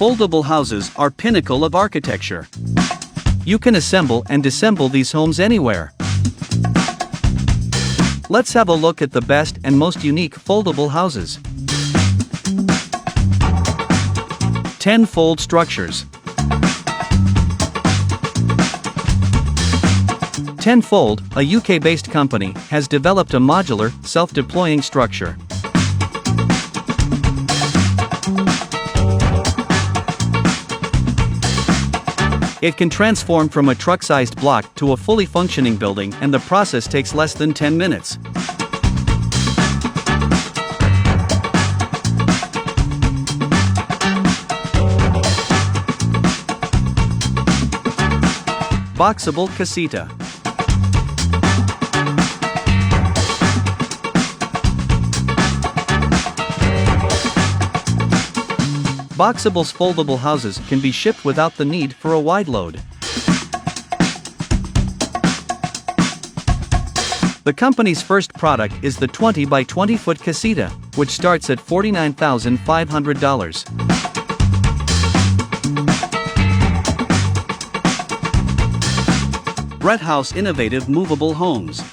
Foldable houses are pinnacle of architecture. You can assemble and disassemble these homes anywhere. Let's have a look at the best and most unique foldable houses. 10 fold structures. 10fold, a UK-based company, has developed a modular, self-deploying structure. It can transform from a truck-sized block to a fully functioning building, and the process takes less than 10 minutes. Boxable casita. Boxable's foldable houses can be shipped without the need for a wide load. The company's first product is the 20 by 20 foot casita, which starts at $49,500. Brett House Innovative Movable Homes.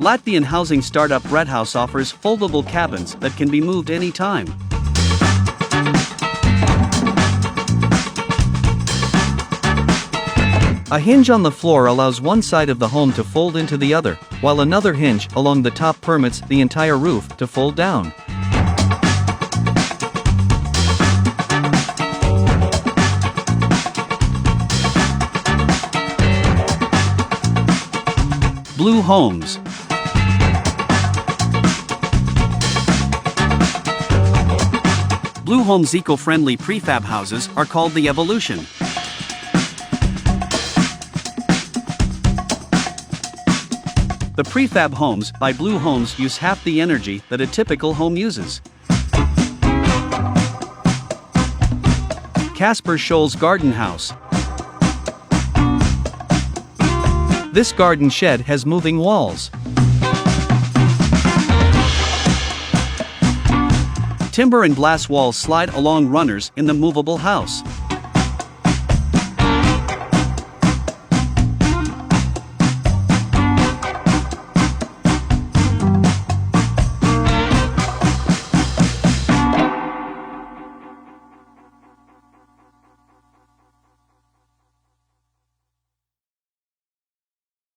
Latvian housing startup Brett House offers foldable cabins that can be moved anytime. A hinge on the floor allows one side of the home to fold into the other, while another hinge along the top permits the entire roof to fold down. Blue Homes. Blue Homes' eco-friendly prefab houses are called the Evolution. The prefab homes by Blue Homes use half the energy that a typical home uses. Casper Scholl's Garden House. This garden shed has moving walls. Timber and glass walls slide along runners in the movable house.